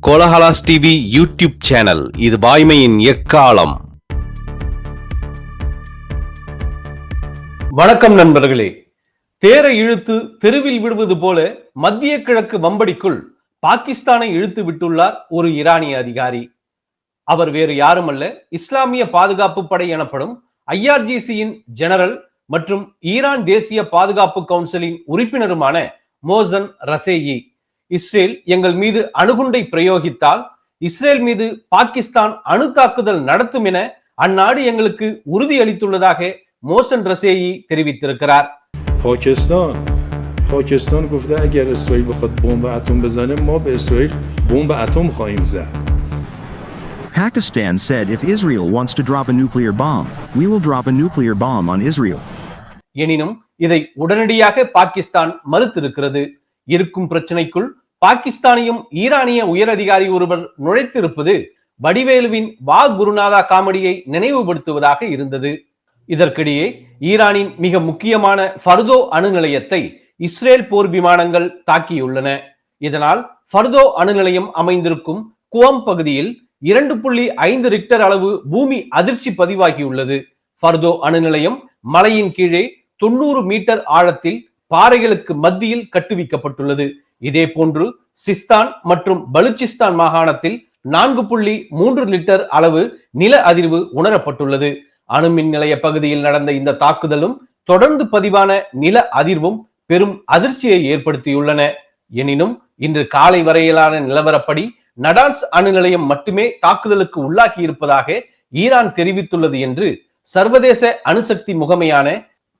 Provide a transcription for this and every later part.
Kolahalas TV YouTube channel. இது வாய்மையின் எக்காலம். வணக்கம் நண்பர்களே. தேரை இழுத்து தெருவில் விடுவது போல மத்திய கிழக்கு வம்படிக்குள் பாகிஸ்தானை இழுத்து விட்டுள்ளார் ஒரு ஈரானிய அதிகாரி. அவர் வேறு யாருமல்ல, இஸ்லாமிய பாதுகாப்பு படை எனப்படும் IRGCயின் ஜெனரல் மற்றும் ஈரான் தேசிய பாதுகாப்பு கவுன்சிலின் உறுப்பினருமான மோசன் ரசேயி. இஸ்ரேல் எங்கள் மீது அணுகுண்டை பிரயோகித்தால் இஸ்ரேல் மீது பாகிஸ்தான் அணு தாக்குதல் நடத்தும் என அந்நாடு எங்களுக்கு உறுதியளித்துள்ளதாக மோசன் ரசேயி தெரிவித்திருக்கிறார். پاکستان گفته اگر اسرائیل بخواد بمب اتم بزنه ما به اسرائیل بمب اتم خواهیم زد. Pakistan said if Israel wants to drop a nuclear bomb, we will drop a nuclear bomb on Israel. எனினும் இதை உடனடியாக பாகிஸ்தான் மறுத்திருக்கிறது. இருக்கும் பிரச்சனைக்குள் பாகிஸ்தானியும் ஈரானிய உயரதிகாரி ஒருவர் நுழைத்திருப்பது வடிவேலுவின் வா குருநாதா காமெடியை நினைவுபடுத்துவதாக இருந்தது. இதற்கிடையே ஈரானின் மிக முக்கியமான ஃபர்தோ அணு நிலையத்தை இஸ்ரேல் போர் விமானங்கள் தாக்கியுள்ளன. இதனால் ஃபர்தோ அணு நிலையம் அமைந்திருக்கும் குவம் பகுதியில் 2.5 ரிக்டர் அளவு பூமி அதிர்ச்சி பதிவாகியுள்ளது. ஃபர்தோ அணு நிலையம் மலையின் கீழே 90 மீட்டர் ஆழத்தில் பாறைகளுக்கு மத்தியில் கட்டுவிக்கப்பட்டுள்ளது. இதே போன்று சிஸ்தான் மற்றும் பலுச்சிஸ்தான் மாகாணத்தில் 4.3 லிட்டர் அளவு நில அதிர்வு உணரப்பட்டுள்ளது. அணுமின் நிலைய பகுதியில் நடந்த இந்த தாக்குதலும் தொடர்ந்து பதிவான நில அதிர்வும் பெரும் அதிர்ச்சியை ஏற்படுத்தியுள்ளன. எனினும் இன்று காலை வரையிலான நிலவரப்படி நடான்ஸ் அணு நிலையம் மட்டுமே தாக்குதலுக்கு உள்ளாகி இருப்பதாக ஈரான் தெரிவித்துள்ளது என்று சர்வதேச அணுசக்தி முகமையான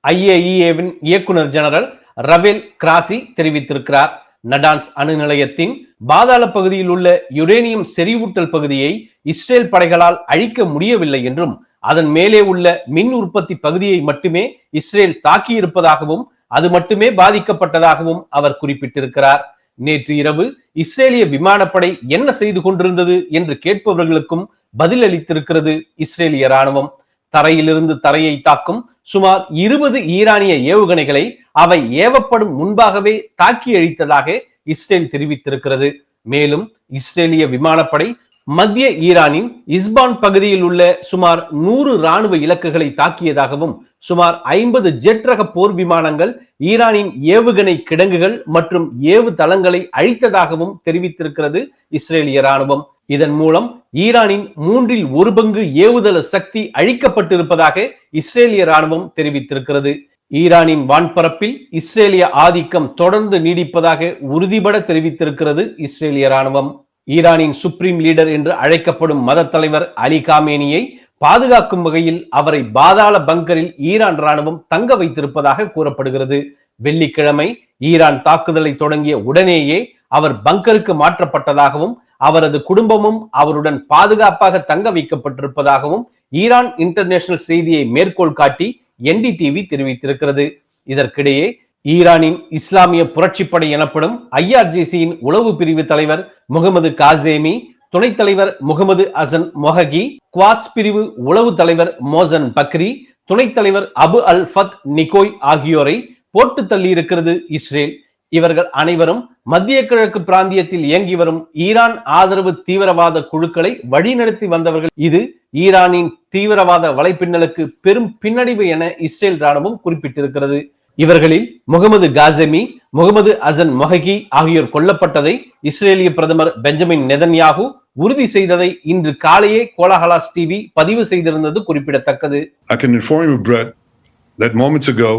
IAEAவின் இயக்குனர் ஜெனரல் ரவேல் கிராசி தெரிவித்திருக்கிறார். நடான்ஸ் அணு நிலையத்தின் பாதாள பகுதியில் உள்ள யுரேனியம் செறிவூட்டல் பகுதியை இஸ்ரேல் படைகளால் அழிக்க முடியவில்லை என்றும் அதன் மேலே உள்ள மின் உற்பத்தி பகுதியை மட்டுமே இஸ்ரேல் தாக்கியிருப்பதாகவும் அது மட்டுமே பாதிக்கப்பட்டதாகவும் அவர் குறிப்பிட்டிருக்கிறார். நேற்று இரவு இஸ்ரேலிய விமானப்படை என்ன செய்து கொண்டிருந்தது என்று கேட்பவர்களுக்கும் பதிலளித்திருக்கிறது இஸ்ரேலிய ராணுவம். தரையிலிருந்து தரையை தாக்கும் சுமார் 20 ஈரானிய ஏவுகணைகளை அவை ஏவப்படும் முன்பாகவே தாக்கி அழித்ததாக இஸ்ரேல் தெரிவித்திருக்கிறது. மேலும் இஸ்ரேலிய விமானப்படை மத்திய ஈரானின் இஸ்பான் பகுதியில் உள்ள சுமார் 100 ராணுவ இலக்குகளை தாக்கியதாகவும் சுமார் 50 ஜெட் ரக போர் விமானங்கள் ஈரானின் ஏவுகணை கிடங்குகள் மற்றும் ஏவு தளங்களை அழித்ததாகவும் தெரிவித்திருக்கிறது இஸ்ரேலிய ராணுவம். இதன் மூலம் ஈரானின் 1/3 பங்கு ஏவுதள சக்தி அழிக்கப்பட்டிருப்பதாக இஸ்ரேலிய ராணுவம் தெரிவித்திருக்கிறது. ஈரானின் வான்பரப்பில் இஸ்ரேலிய ஆதிக்கம் தொடர்ந்து நீடிப்பதாக உறுதிபட தெரிவித்திருக்கிறது இஸ்ரேலிய ராணுவம். ஈரானின் சுப்ரீம் லீடர் என்று அழைக்கப்படும் மத தலைவர் அலி காமேனியை பாதுகாக்கும் வகையில் அவரை பாதாள பங்கரில் ஈரான் ராணுவம் தங்க வைத்திருப்பதாக கூறப்படுகிறது. வெள்ளிக்கிழமை ஈரான் தாக்குதலை தொடங்கிய உடனேயே அவர் பங்கருக்கு மாற்றப்பட்டதாகவும் அவரது குடும்பமும் அவருடன் பாதுகாப்பாக தங்க வைக்கப்பட்டிருப்பதாகவும் ஈரான் இன்டர்நேஷனல் செய்தியை மேற்கோள் காட்டி NDTV தெரிவித்திருக்கிறது. இதற்கிடையே ஈரானின் இஸ்லாமிய புரட்சிப்படை எனப்படும் IRGCயின் உளவு பிரிவு தலைவர் முகமது காசேமி, துணைத் தலைவர் முகமது அசன் மொஹகி, குவாட்ஸ் பிரிவு உளவு தலைவர் மோசன் பக்ரி, துணைத் தலைவர் அபு அல் ஃபத் நிகோய் ஆகியோரை போட்டு தள்ளி இருக்கிறது இஸ்ரேல். இவர்கள் அனைவரும் மத்திய கிழக்கு பிராந்தியத்தில் இயங்கி வரும் ஈரான் ஆதரவு தீவிரவாத குழுக்களை வழிநடத்தி வந்தவர்கள். இது ஈரானின் தீவிரவாத வலைப்பின்னலுக்கு பெரும் பின்னடைவு என இஸ்ரேல் ராணுவம் குறிப்பிட்டிருக்கிறது. இவர்களில் முகமது காசேமி, முகமது அசன் மொஹகி ஆகியோர் கொல்லப்பட்டதை இஸ்ரேலிய பிரதமர் பெஞ்சமின் நெதன்யாகு உறுதி செய்ததை இன்று காலையே கோலஹலாஸ் டிவி பதிவு செய்திருந்தது குறிப்பிடத்தக்கது. I can inform you, Brett, that moments ago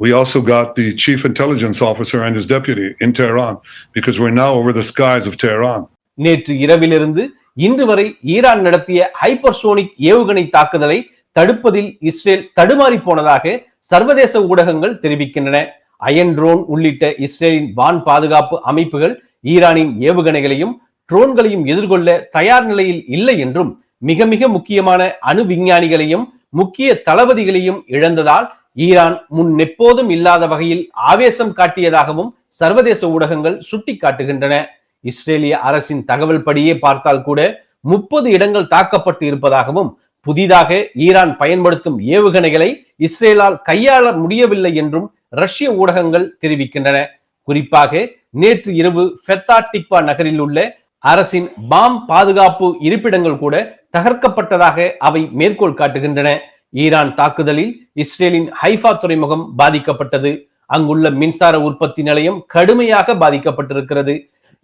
we also got the chief intelligence officer and his deputy in Tehran because we're now over the skies of Tehran. நேற்று இரவிலிருந்து இன்று வரை ஈரான் நடத்திய ஹைப்பர்சோனிக் ஏவுகணை தாக்குதலை தடுப்பதில் இஸ்ரேல் தடுமாறி போனதாக சர்வதேச ஊடகங்கள் தெரிவிக்கின்றன. அயன் ட்ரோன் உள்ளிட்ட இஸ்ரேலின் வான் பாதுகாப்பு அமைப்புகள் ஈரானின் ஏவுகணைகளையும் ட்ரோன்களையும் எதிர்கொள்ள தயார் நிலையில் இல்லை என்றும் மிக மிக முக்கியமான அணு விஞ்ஞானிகளையும் முக்கிய தளபதிகளையும் இழந்ததால் ஈரான் முன் எப்போதும் இல்லாத வகையில் ஆவேசம் காட்டியதாகவும் சர்வதேச ஊடகங்கள் சுட்டிக்காட்டுகின்றன. இஸ்ரேலிய அரசின் தகவல் படியே பார்த்தால் கூட 30 இடங்கள் தாக்கப்பட்டு இருப்பதாகவும் புதிதாக ஈரான் பயன்படுத்தும் ஏவுகணைகளை இஸ்ரேலால் கையாள முடியவில்லை என்றும் ரஷ்ய ஊடகங்கள் தெரிவிக்கின்றன. குறிப்பாக நேற்று இரவு ஃபெத்தா டிக்வா நகரில் உள்ள அரசின் பாம் பாதுகாப்பு இருப்பிடங்கள் கூட தகர்க்கப்பட்டதாக அவை மேற்கோள் காட்டுகின்றன. ஈரான் தாக்குதலில் இஸ்ரேலின் ஹைஃபா துறைமுகம் பாதிக்கப்பட்டது. அங்குள்ள மின்சார உற்பத்தி நிலையம் கடுமையாக பாதிக்கப்பட்டிருக்கிறது.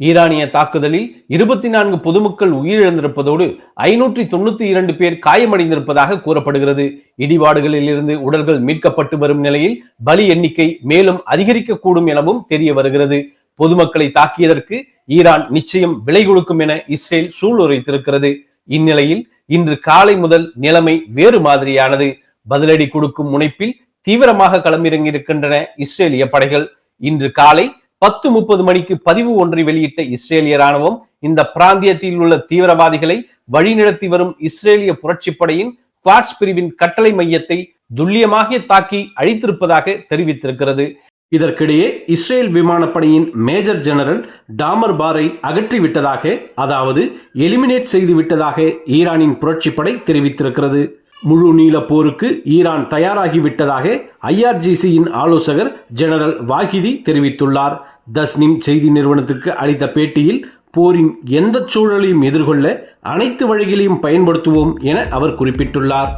ஈரானிய தாக்குதலில் 24 பொதுமக்கள் உயிரிழந்திருப்பதோடு 592 பேர் காயமடைந்திருப்பதாக கூறப்படுகிறது. இடிபாடுகளில் இருந்து உடல்கள் மீட்கப்பட்டு வரும் நிலையில் பலி எண்ணிக்கை மேலும் அதிகரிக்கக்கூடும் எனவும் தெரிய வருகிறது. பொதுமக்களை தாக்கியதற்கு ஈரான் நிச்சயம் விலை கொடுக்கும் என இஸ்ரேல் சூளுரைத்திருக்கிறது. இந்நிலையில் இன்று காலை முதல் நிலைமை வேறு மாதிரியானது. பதிலடி கொடுக்கும் முனைப்பில் தீவிரமாக களமிறங்கியிருக்கின்றன இஸ்ரேலிய படைகள். இன்று காலை 10:30 மணிக்கு பதிவு ஒன்றை வெளியிட்ட இஸ்ரேலிய ராணுவம் இந்த பிராந்தியத்தில் உள்ள தீவிரவாதிகளை வழிநடத்தி வரும் இஸ்ரேலிய புரட்சிப்படையின் குவாட்ஸ் பிரிவின் கட்டளை மையத்தை துல்லியமாக தாக்கி அழித்திருப்பதாக தெரிவித்திருக்கிறது. இதற்கிடையே இஸ்ரேல் விமானப்படையின் மேஜர் ஜெனரல் டாமர் பாரை அகற்றிவிட்டதாக, அதாவது எலிமினேட் செய்து விட்டதாக ஈரானின் புரட்சிப்படை தெரிவித்திருக்கிறது. முழு நீள போருக்கு ஈரான் தயாராகிவிட்டதாக IRGCயின் ஆலோசகர் ஜெனரல் வாகிதி தெரிவித்துள்ளார். தஸ்னிம் செய்தி நிறுவனத்துக்கு அளித்த பேட்டியில் போரின் எந்த சூழலையும் எதிர்கொள்ள அனைத்து வழிகளையும் பயன்படுத்துவோம் என அவர் குறிப்பிட்டுள்ளார்.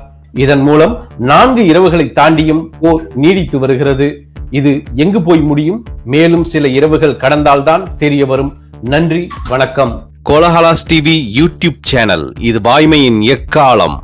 இதன் மூலம் 4 இரவுகளை தாண்டியும் போர் நீடித்து வருகிறது. இது எங்கு போய் முடியும்? மேலும் சில இரவுகள் கடந்தால்தான் தெரிய வரும். நன்றி, வணக்கம். கோலஹலாஸ் டிவி யூடியூப் சேனல், இது வாய்மையின் எக்காலம்.